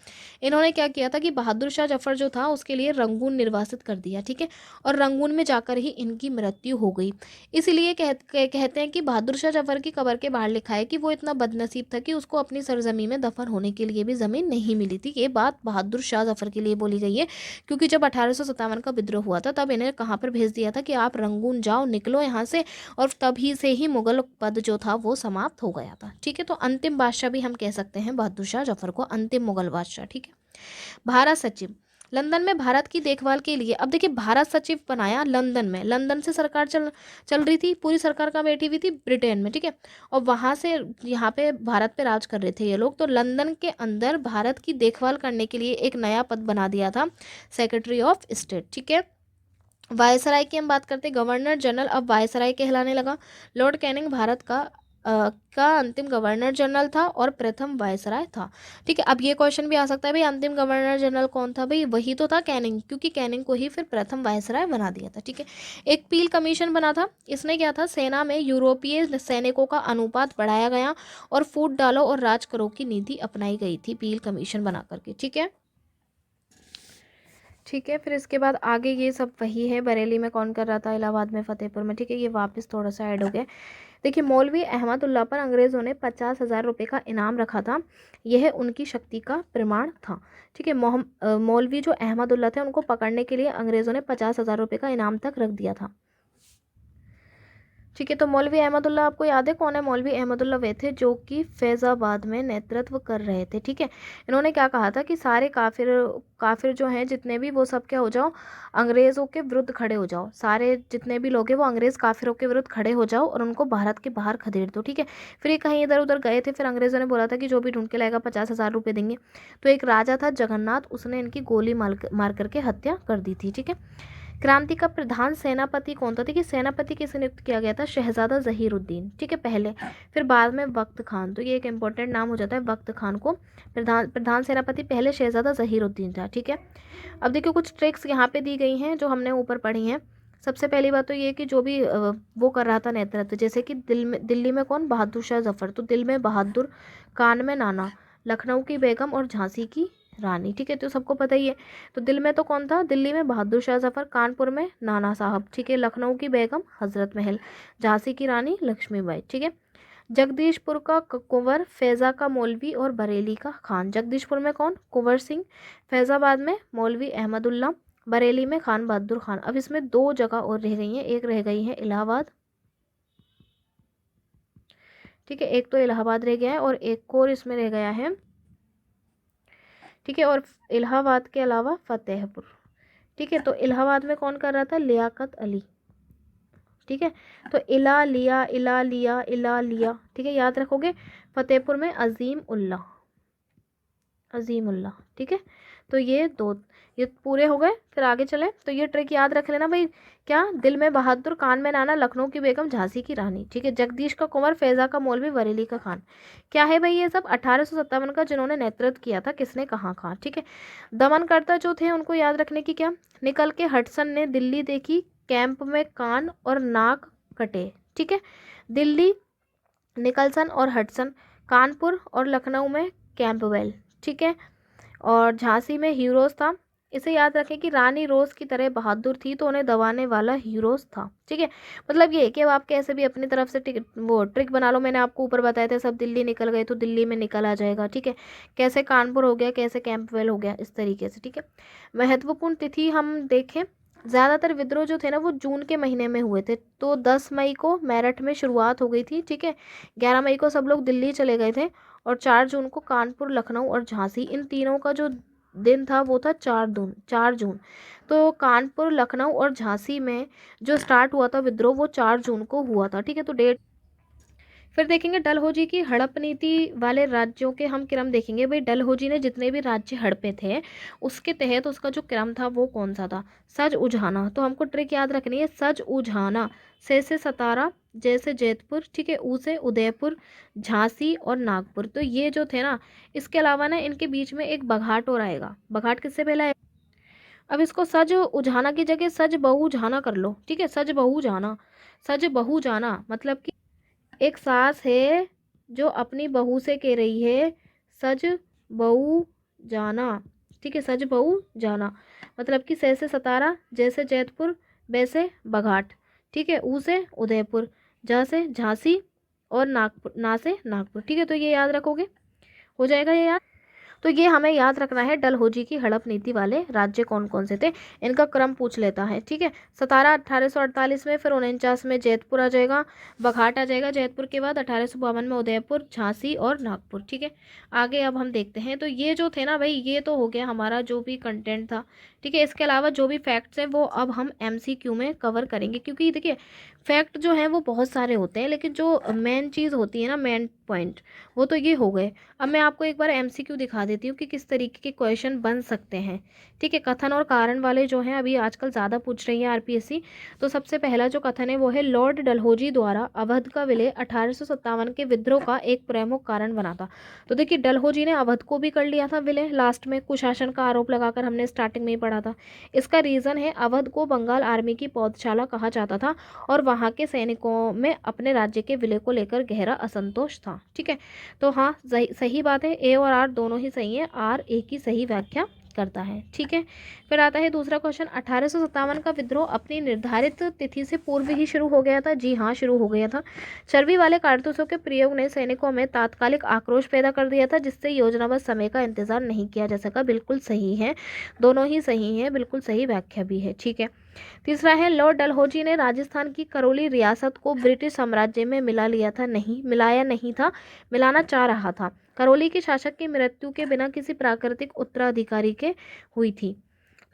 इन्होंने क्या किया था कि बहादुर शाह जफर जो था उसके लिए रंगून निर्वासित कर दिया, ठीक है। और रंगून में जाकर ही इनकी मृत्यु हो गई। इसीलिए कहते हैं कि बहादुर शाह जफर की कब्र के बाहर लिखा है कि वो इतना बदनसीब था कि उसको अपनी सरजमी में दफन होने के लिए भी ज़मीन नहीं मिली थी। ये बात बहादुर शाह जफर के लिए बोली गई है, क्योंकि जब 1857 का विद्रोह हुआ था तब इन्हें कहाँ पर भेज दिया था कि आप रंगून जाओ, निकलो यहाँ से, और तभी से ही मुगल पद जो था वो समाप्त हो गया था, ठीक है। तो अंतिम बादशाह भी हम कह सकते हैं बहादुर शाह जफर को, अंतिम मुगल बादशाह, ठीक है। भारत सचिव, लंदन में भारत की देखभाल के लिए, अब देखिए भारत सचिव बनाया लंदन में, लंदन से सरकार चल रही थी, पूरी सरकार का बैठी हुई थी ब्रिटेन में, ठीक है। और वहाँ से यहाँ पे भारत पे राज कर रहे थे ये लोग, तो लंदन के अंदर भारत की देखभाल करने के लिए एक नया पद बना दिया था, सेक्रेटरी ऑफ स्टेट, ठीक है। वायसराय की हम बात करते हैं, गवर्नर जनरल अब वायसराय कहलाने लगा। लॉर्ड कैनिंग भारत का अंतिम गवर्नर जनरल था और प्रथम वायसराय था, ठीक है। अब ये क्वेश्चन भी आ सकता है भाई अंतिम गवर्नर जनरल कौन था, भाई वही तो था कैनिंग, क्योंकि कैनिंग को ही फिर प्रथम वायसराय बना दिया था, ठीक है। एक पील कमीशन बना था, इसने क्या था, सेना में यूरोपीय सैनिकों का अनुपात बढ़ाया गया और फूट डालो और राज करो की नीति अपनाई गई थी पील कमीशन बना करके, ठीक है, ठीक है। फिर इसके बाद आगे ये सब वही है, बरेली में कौन कर रहा था, इलाहाबाद में, फतेहपुर में, ठीक है। ये वापस थोड़ा सा ऐड हो गया। देखिए मौलवी अहमदुल्ला पर अंग्रेज़ों ने 50,000 रुपये का इनाम रखा था, यह उनकी शक्ति का प्रमाण था, ठीक है। मौलवी जो अहमदुल्ला थे उनको पकड़ने के लिए अंग्रेज़ों ने 50,000 रुपये का इनाम तक रख दिया था, ठीक है। तो मौलवी अहमदुल्ला आपको याद है कौन है, मौलवी अहमदुल्ला वे थे जो कि फैज़ाबाद में नेतृत्व कर रहे थे, ठीक है। इन्होंने क्या कहा था कि सारे काफिर जो हैं जितने भी, वो सब क्या हो जाओ, अंग्रेज़ों के विरुद्ध खड़े हो जाओ, सारे जितने भी लोग हैं वो अंग्रेज़ काफिरों के विरुद्ध खड़े हो जाओ और उनको भारत के बाहर खदेड़ दो, ठीक है। फिर ये कहीं इधर उधर गए थे, फिर अंग्रेज़ों ने बोला था कि जो भी ढूंढ के लाएगा 50,000 रुपये देंगे। तो एक राजा था जगन्नाथ, उसने इनकी गोली मार करके हत्या कर दी थी, ठीक है। क्रांति का प्रधान सेनापति कौन था, देखिए सेनापति किसे नियुक्त किया गया था, शहजादा जहीरुद्दीन, ठीक है, पहले। फिर बाद में वक्त खान, तो ये एक इंपॉर्टेंट नाम हो जाता है, वक्त खान को प्रधान सेनापति, पहले शहजादा जहीरुद्दीन था, ठीक है। अब देखिए कुछ ट्रिक्स यहाँ पे दी गई हैं जो हमने ऊपर पढ़ी हैं। सबसे पहली बात तो ये कि जो भी वो कर रहा था नेतृत्व, जैसे कि दिल्ली में कौन, बहादुर शाह जफर, तो दिल में बहादुर, कान में नाना, लखनऊ की बेगम और झांसी की रानी, ठीक है। तो सबको पता ही है। तो दिल में तो कौन था, दिल्ली में बहादुर शाह जफर, कानपुर में नाना साहब, ठीक है, लखनऊ की बेगम हजरत महल, झांसी की रानी लक्ष्मीबाई, ठीक है। जगदीशपुर का कुंवर, फैज़ा का मौलवी और बरेली का खान। जगदीशपुर में कौन, कुंवर सिंह, फैज़ाबाद में मौलवी अहमदुल्ला, बरेली में खान बहादुर खान। अब इसमें दो जगह और रह गई हैं, एक रह गई है इलाहाबाद, ठीक है, एक तो इलाहाबाद रह गया है और एक और इसमें रह गया है, ठीक है। और इलाहाबाद के अलावा फतेहपुर, ठीक है। तो इलाहाबाद में कौन कर रहा था, लियाकत अली, ठीक है। तो इला लिया, ठीक है, याद रखोगे। फतेहपुर में अजीम उल्लाह, ठीक है। तो ये पूरे हो गए। फिर आगे चले, तो ये ट्रिक याद रख लेना भाई, क्या, दिल में बहादुर, कान में नाना, लखनऊ की बेगम, झांसी की रानी, ठीक है। जगदीश का कुंवर, फैज़ा का मौलवी, बरेली का खान। क्या है भाई ये सब, 1857 का जिन्होंने नेतृत्व किया था, किसने, कहाँ कहाँ, ठीक है। दमनकर्ता जो थे उनको याद रखने की क्या, निकल के हडसन ने दिल्ली देखी, कैंप में कान और नाक कटे, ठीक है। दिल्ली, निकलसन और हडसन, कानपुर और लखनऊ में कैंपवेल, ठीक है। और झांसी में हीरोज था। इसे याद रखें कि रानी रोज की तरह बहादुर थी तो उन्हें दबाने वाला हीरोज था, ठीक है। मतलब ये कि अब आप कैसे भी अपनी तरफ से वो ट्रिक बना लो, मैंने आपको ऊपर बताया था, सब दिल्ली निकल गए तो दिल्ली में निकल आ जाएगा, ठीक है। कैसे कानपुर हो गया, कैसे कैंपवेल हो गया, इस तरीके से, ठीक है। महत्वपूर्ण तिथि हम देखें, ज़्यादातर विद्रोह जो थे ना वो जून के महीने में हुए थे। तो 10 मई को मेरठ में शुरुआत हो गई थी, ठीक है। 11 मई को सब लोग दिल्ली चले गए थे और 4 जून को कानपुर, लखनऊ और झांसी, इन तीनों का जो दिन था वो था 4 जून। तो कानपुर, लखनऊ और झांसी में जो स्टार्ट हुआ था विद्रोह वो 4 जून को हुआ था। ठीक है, तो डेट। फिर देखेंगे डलहौजी की हड़प नीति वाले राज्यों के हम क्रम देखेंगे। भाई डलहौजी ने जितने भी राज्य हड़पे थे उसके तहत उसका जो क्रम था वो कौन सा था? सज उझाना। तो हमको ट्रिक याद रखनी है, सज उझाना। से सतारा, जैसे जैतपुर, ठीक है, ऊ से उदयपुर, झांसी और नागपुर। तो ये जो थे ना, इसके अलावा ना इनके बीच में एक बघाट और आएगा। बघाट किससे पहला है? अब इसको सज उझाना की जगह सज बहु जाना कर लो। ठीक है, सज बहु जाना। सज बहु जाना मतलब कि एक सास है जो अपनी बहू से कह रही है सज बहू जाना। ठीक है, सज बहू जाना मतलब कि से सतारा, जैसे जैतपुर, वैसे बघाट, ठीक है, ऊ से उदयपुर, जा से झांसी और नागपुर, ना से नागपुर। ठीक है, तो ये याद रखोगे, हो जाएगा ये याद। तो ये हमें याद रखना है डलहौजी की हड़प नीति वाले राज्य कौन कौन से थे, इनका क्रम पूछ लेता है। ठीक है, सतारा 1848 में, फिर 49 में जैतपुर आ जाएगा, बघाट आ जाएगा जैतपुर के बाद, 1852 में उदयपुर, झांसी और नागपुर। ठीक है, आगे अब हम देखते हैं। तो ये जो थे ना भाई, ये तो हो गया हमारा जो भी कंटेंट था। ठीक है, इसके अलावा जो भी फैक्ट्स हैं वो अब हम MCQ में कवर करेंगे, क्योंकि देखिए फैक्ट जो है वो बहुत सारे होते हैं, लेकिन जो मेन चीज़ होती है ना, मेन पॉइंट, वो तो ये हो गए। अब मैं आपको एक बार MCQ दिखा देती हूँ कि किस तरीके के क्वेश्चन बन सकते हैं। ठीक है, कथन और कारण वाले जो हैं अभी आजकल ज़्यादा पूछ रही है RPSC। तो सबसे पहला जो कथन है वो है, लॉर्ड डलहौजी द्वारा अवध का विलय 1857 के विद्रोह का एक प्रमुख कारण बना था। तो देखिए डलहौजी ने अवध को भी कर लिया था विलय, लास्ट में कुशासन का आरोप लगाकर, हमने स्टार्टिंग में ही पढ़ा था। इसका रीज़न है, अवध को बंगाल आर्मी की पौधशाला कहा जाता था और वहाँ के सैनिकों में अपने राज्य के विलय को लेकर गहरा असंतोष था। ठीक है, तो हाँ सही बात है, A और R दोनों ही सही है, R A की सही व्याख्या करता है। ठीक है, फिर आता है दूसरा क्वेश्चन, 1857 का विद्रोह अपनी निर्धारित तिथि से पूर्व ही शुरू हो गया था? जी हाँ, शुरू हो गया था। चर्बी वाले कारतूसों के प्रयोग ने सैनिकों में तात्कालिक आक्रोश पैदा कर दिया था, जिससे योजनाबद्ध समय का इंतजार नहीं किया जा सका। बिल्कुल सही है, दोनों ही सही है, बिल्कुल सही व्याख्या भी है। ठीक है, तीसरा है, लॉर्ड डलहौजी ने राजस्थान की करौली रियासत को ब्रिटिश साम्राज्य में मिला लिया था? नहीं, मिलाया नहीं था, मिलाना चाह रहा था। करौली के शासक की मृत्यु के बिना किसी प्राकृतिक उत्तराधिकारी के हुई थी।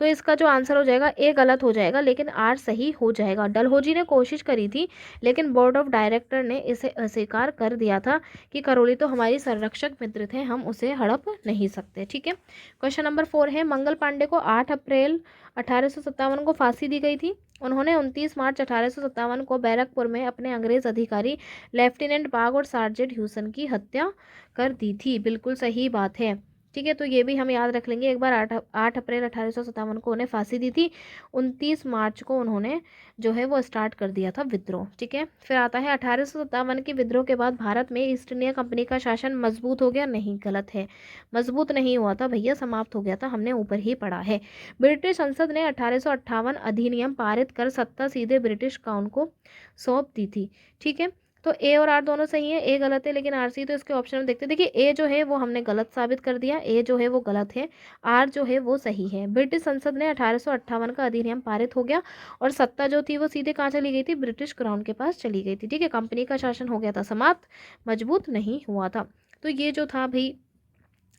तो इसका जो आंसर हो जाएगा, A गलत हो जाएगा, लेकिन R सही हो जाएगा। डलहौजी ने कोशिश करी थी, लेकिन बोर्ड ऑफ डायरेक्टर ने इसे अस्वीकार कर दिया था कि करौली तो हमारी संरक्षक मित्र थे, हम उसे हड़प नहीं सकते। ठीक है, क्वेश्चन नंबर 4 है, मंगल पांडे को 8 अप्रैल 1857 को फांसी दी गई थी। उन्होंने 29 मार्च 1857 को बैरकपुर में अपने अंग्रेज अधिकारी लेफ्टिनेंट बाग और सार्जेंट ह्यूसन की हत्या कर दी थी। बिल्कुल सही बात है। ठीक है, तो ये भी हम याद रख लेंगे एक बार, 8 अप्रैल 1857 को उन्हें फांसी दी थी, 29 मार्च को उन्होंने जो है वो स्टार्ट कर दिया था विद्रोह। ठीक है, फिर आता है 1857 के विद्रोह के बाद भारत में ईस्ट इंडिया कंपनी का शासन मजबूत हो गया? नहीं, गलत है, मजबूत नहीं हुआ था भैया, समाप्त हो गया था, हमने ऊपर ही पढ़ा है। ब्रिटिश संसद ने 1858 अधिनियम पारित कर सत्ता सीधे ब्रिटिश क्राउन को सौंप दी थी। ठीक है, तो A और R दोनों सही है, A गलत है लेकिन R सही, तो इसके ऑप्शन में देखते हैं। देखिए A जो है वो हमने गलत साबित कर दिया, A जो है वो गलत है, R जो है वो सही है। ब्रिटिश संसद ने 1858 का अधिनियम पारित हो गया और सत्ता जो थी वो सीधे कहाँ चली गई थी? ब्रिटिश क्राउन के पास चली गई थी। ठीक है, कंपनी का शासन हो गया था समाप्त, मजबूत नहीं हुआ था। तो ये जो था भाई,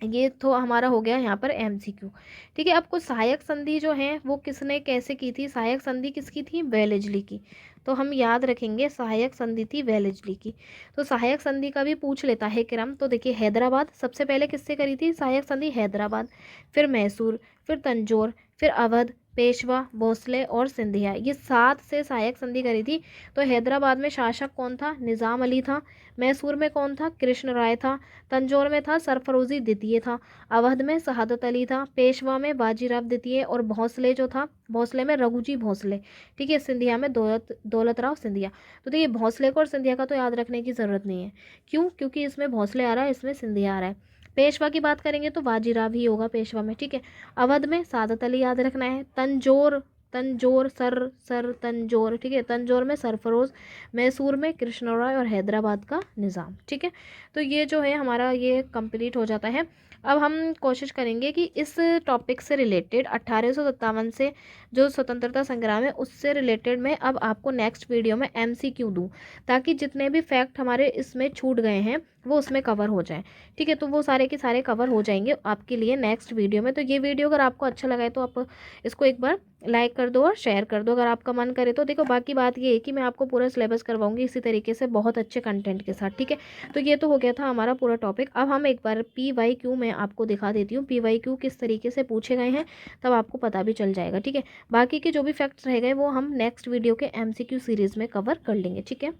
ये तो हमारा हो गया यहाँ पर MCQ। ठीक है, अब कुछ सहायक संधि जो है वो किसने कैसे की थी? सहायक संधि किसकी थी? वेलेस्ली की। तो हम याद रखेंगे सहायक संधि थी वेलेस्ली की। तो सहायक संधि का भी पूछ लेता है क्रम। तो देखिए हैदराबाद सबसे पहले किससे करी थी सहायक संधि? हैदराबाद, फिर मैसूर, फिर तंजौर, फिर अवध, पेशवा, भोसले और सिंधिया, ये 7 से सहायक संधि करी थी। तो हैदराबाद में शासक कौन था? निज़ाम अली था। मैसूर में कौन था? कृष्ण राय था। तंजौर में था सरफरोजी द्वितीय था। अवध में शहादत अली था। पेशवा में बाजीराव द्वितीय और भोसले जो था, भोसले में रघुजी भोसले। ठीक है, सिंधिया में दौलतराव सिंधिया। तो देखिए भोसले को और सिंधिया का तो याद रखने की ज़रूरत नहीं है। क्यों? क्योंकि इसमें भोसले आ रहा है, इसमें सिंधिया आ रहा है। पेशवा की बात करेंगे तो बाजीराव ही होगा पेशवा में। ठीक है, अवध में सादत अली याद रखना है। तंजौर, तंजौर सर तंजौर, ठीक है, तंजौर में सरफरोज, मैसूर में कृष्णराय और हैदराबाद का निज़ाम। ठीक है, तो ये जो है हमारा ये कंप्लीट हो जाता है। अब हम कोशिश करेंगे कि इस टॉपिक से रिलेटेड 1857 से जो स्वतंत्रता संग्राम है उससे रिलेटेड मैं अब आपको नेक्स्ट वीडियो में MCQ दूँ, ताकि जितने भी फैक्ट हमारे इसमें छूट गए हैं वो उसमें कवर हो जाए। ठीक है, तो वो सारे के सारे कवर हो जाएंगे आपके लिए नेक्स्ट वीडियो में। तो ये वीडियो अगर आपको अच्छा लगा है तो आप इसको एक बार लाइक कर दो और शेयर कर दो अगर आपका मन करे तो। देखो बाकी बात ये है कि मैं आपको पूरा सिलेबस करवाऊंगी इसी तरीके से बहुत अच्छे कंटेंट के साथ। ठीक है, तो ये तो हो गया था हमारा पूरा टॉपिक। अब हम एक बार PYQ में आपको दिखा देती हूँ PYQ किस तरीके से पूछे गए हैं, तब आपको पता भी चल जाएगा। ठीक है, बाकी के जो भी फैक्ट्स रह गए वो हम नेक्स्ट वीडियो के MCQ सीरीज में कवर कर लेंगे। ठीक है,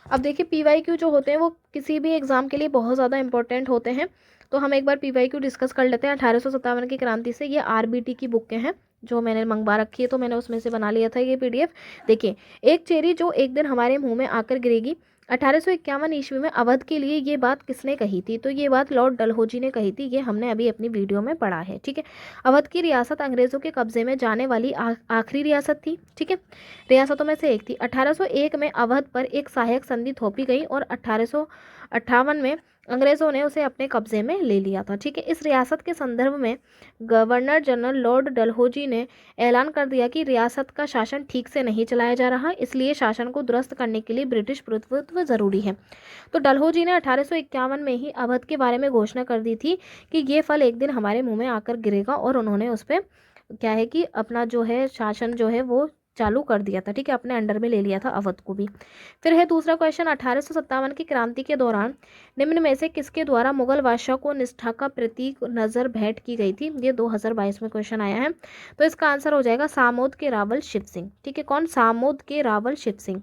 अब देखिए PYQ जो होते हैं वो किसी भी एग्जाम के लिए बहुत ज़्यादा इंपॉर्टेंट होते हैं। तो हम एक बार PYQ डिस्कस कर लेते हैं 1857 की क्रांति से। ये RBT की बुक के हैं जो मैंने मंगवा रखी है, तो मैंने उसमें से बना लिया था ये PDF। देखिए, एक चेरी जो एक दिन हमारे मुंह में आकर गिरेगी। 1851 ईस्वी में अवध के लिए ये बात किसने कही थी? तो ये बात लॉर्ड डलहौजी ने कही थी। ये हमने अभी अपनी वीडियो में पढ़ा है। ठीक है, अवध की रियासत अंग्रेजों के कब्जे में जाने वाली आखिरी रियासत थी। ठीक है, रियासतों में से एक थी। 1801 में अवध पर एक सहायक संधि थोपी गई और 1858 में अंग्रेजों ने उसे अपने कब्जे में ले लिया था। ठीक है, इस रियासत के संदर्भ में गवर्नर जनरल लॉर्ड डलहौजी ने ऐलान कर दिया कि रियासत का शासन ठीक से नहीं चलाया जा रहा, इसलिए शासन को दुरुस्त करने के लिए ब्रिटिश प्रभुत्व जरूरी है। तो डलहौजी ने 1851 में ही अवध के बारे में घोषणा कर दी थी कि ये फल एक दिन हमारे मुंह में आकर गिरेगा, और उन्होंने उस पर क्या है कि अपना जो है शासन जो है वो चालू कर दिया था। ठीक है, अपने अंडर में ले लिया था अवध को भी। फिर है दूसरा क्वेश्चन, 1857 की क्रांति के दौरान निम्न में से किसके द्वारा मुगल बादशाह को निष्ठा का प्रतीक नजर भेंट की गई थी? ये 2022 में क्वेश्चन आया है। तो इसका आंसर हो जाएगा सामोद के रावल शिव सिंह। ठीक है, कौन? सामोद के रावल शिव सिंह।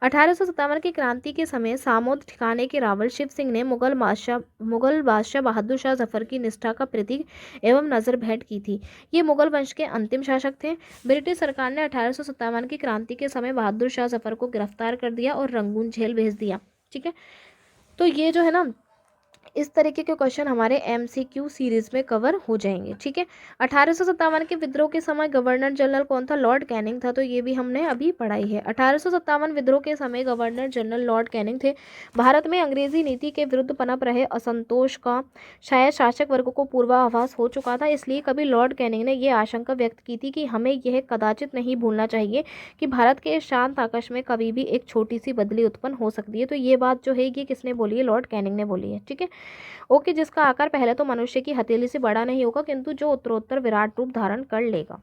1857 की क्रांति के समय सामोद ठिकाने के रावल शिव सिंह ने मुगल बादशाह बहादुर शाह जफर की निष्ठा का प्रतीक एवं नजर भेंट की थी। ये मुगल वंश के अंतिम शासक थे। ब्रिटिश सरकार ने 1857 की क्रांति के समय बहादुर शाह जफर को गिरफ्तार कर दिया और रंगून जेल भेज दिया। ठीक है, तो ये जो है ना इस तरीके के क्वेश्चन हमारे MCQ सीरीज में कवर हो जाएंगे। ठीक है, 1857 के विद्रोह के समय गवर्नर जनरल कौन था? लॉर्ड कैनिंग था। तो ये भी हमने अभी पढ़ाई है। 1857 विद्रोह के समय गवर्नर जनरल लॉर्ड कैनिंग थे। भारत में अंग्रेजी नीति के विरुद्ध पनप रहे असंतोष का शायद शासक वर्ग को पूर्वाभास हो चुका था, इसलिए कभी लॉर्ड कैनिंग ने यह आशंका व्यक्त की थी कि हमें यह कदाचित नहीं भूलना चाहिए कि भारत के शांत आकाश में कभी भी एक छोटी सी बदली उत्पन्न हो सकती है। तो ये बात जो है ये किसने बोली है? लॉर्ड कैनिंग ने बोली है। ठीक है, ओके, जिसका आकार पहले तो मनुष्य की हथेली से बड़ा नहीं होगा, किंतु जो उत्तरोत्तर विराट रूप धारण कर लेगा।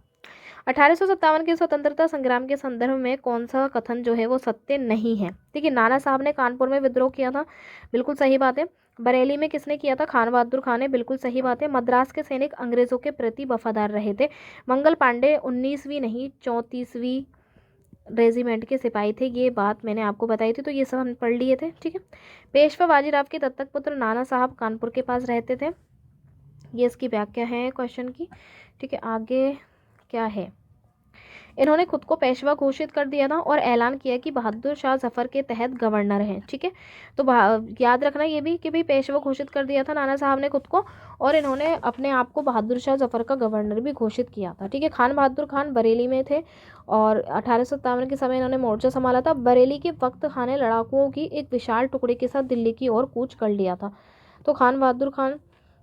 1857 के स्वतंत्रता संग्राम के संदर्भ में कौन सा कथन जो है वो सत्य नहीं है? देखिए, नाना साहब ने कानपुर में विद्रोह किया था, बिल्कुल सही बात है। बरेली में किसने किया था? खान बहादुर खान ने, बिल्कुल सही बात है। मद्रास के सैनिक अंग्रेजों के प्रति वफादार रहे थे। मंगल पांडे 19वीं नहीं 34वीं रेजिमेंट के सिपाही थे, ये बात मैंने आपको बताई थी, तो ये सब हम पढ़ लिए थे। ठीक है, पेशवा बाजीराव के दत्तक पुत्र नाना साहब कानपुर के पास रहते थे। ये इसकी व्याख्या है क्वेश्चन की। ठीक है, आगे क्या है? इन्होंने खुद को पेशवा घोषित कर दिया था और ऐलान किया कि बहादुर शाह जफर के तहत गवर्नर हैं। ठीक है, तो याद रखना ये भी कि भाई पेशवा घोषित कर दिया था नाना साहब ने खुद को, और इन्होंने अपने आप को बहादुर शाह जफर का गवर्नर भी घोषित किया था। ठीक है, खान बहादुर खान बरेली में थे और 1857 के समय इन्होंने मोर्चा संभाला था। बरेली के वक्त खान ने लड़ाकुओं की एक विशाल टुकड़ी के साथ दिल्ली की ओर कूच कर लिया था। तो खान बहादुर खान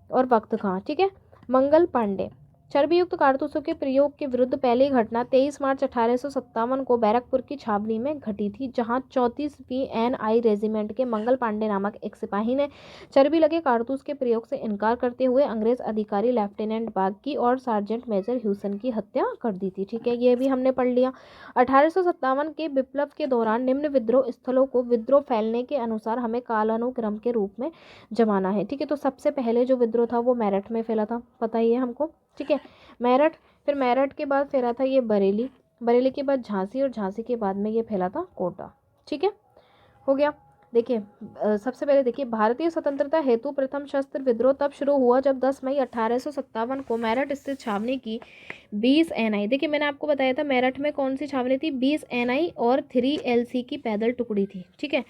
और वक्त खां। ठीक है, मंगल पांडे चर्बीयुक्त कारतूसों के प्रयोग के विरुद्ध पहली घटना 23 मार्च 1857 को बैरकपुर की छावनी में घटी थी, जहां 34वीं NI रेजिमेंट के मंगल पांडे नामक एक सिपाही ने चर्बी लगे कारतूस के प्रयोग से इनकार करते हुए अंग्रेज अधिकारी लेफ्टिनेंट बागकी और सार्जेंट मेजर ह्यूसन की हत्या कर दी थी। ठीक है, ये भी हमने पढ़ लिया। 1857 के विप्लव के दौरान निम्न विद्रोह स्थलों को विद्रोह फैलने के अनुसार हमें कालानुक्रम के रूप में जमाना है। ठीक है, तो सबसे पहले जो विद्रोह था वो मेरठ में फैला था, पता ही है हमको। ठीक है, मेरठ, फिर मेरठ के बाद फैला था ये बरेली, बरेली के बाद झांसी, और झांसी के बाद में ये फैला था कोटा। ठीक है, हो गया। देखिए, सबसे पहले देखिए, भारतीय स्वतंत्रता हेतु प्रथम शस्त्र विद्रोह तब शुरू हुआ जब 10 मई 1857 को मेरठ स्थित छावनी की 20 NI, देखिए मैंने आपको बताया था मेरठ में कौन सी छावनी थी, 20 NI और 3 LC की पैदल टुकड़ी थी। ठीक है,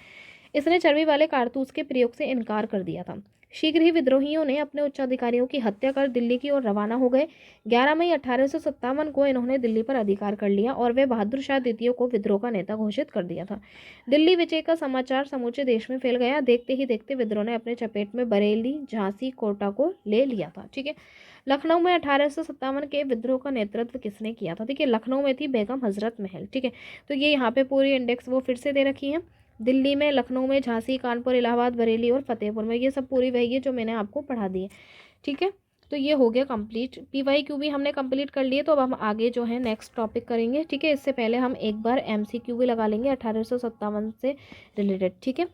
इसने चर्बी वाले कारतूस के प्रयोग से इनकार कर दिया था। शीघ्र ही विद्रोहियों ने अपने उच्चाधिकारियों की हत्या कर दिल्ली की ओर रवाना हो गए। 11 मई 1857 को इन्होंने दिल्ली पर अधिकार कर लिया और वे बहादुर शाह द्वितीय को विद्रोह का नेता घोषित कर दिया था। दिल्ली विजय का समाचार समूचे देश में फैल गया। देखते ही देखते विद्रोह ने अपने चपेट में बरेली, झांसी, कोटा को ले लिया था। ठीक है, लखनऊ में 1857 के विद्रोह का नेतृत्व किसने किया था? देखिए, लखनऊ में थी बेगम हजरत महल। ठीक है, तो ये यहाँ पे पूरी इंडेक्स वो फिर से दे रखी है। दिल्ली में, लखनऊ में, झांसी, कानपुर, इलाहाबाद, बरेली और फतेहपुर में, ये सब पूरी वही है जो मैंने आपको पढ़ा दी है। ठीक है, तो ये हो गया कंप्लीट। PYQ भी हमने कंप्लीट कर लिए। तो अब हम आगे जो है नेक्स्ट टॉपिक करेंगे। ठीक है, इससे पहले हम एक बार MCQ भी लगा लेंगे 1857 से रिलेटेड। ठीक है।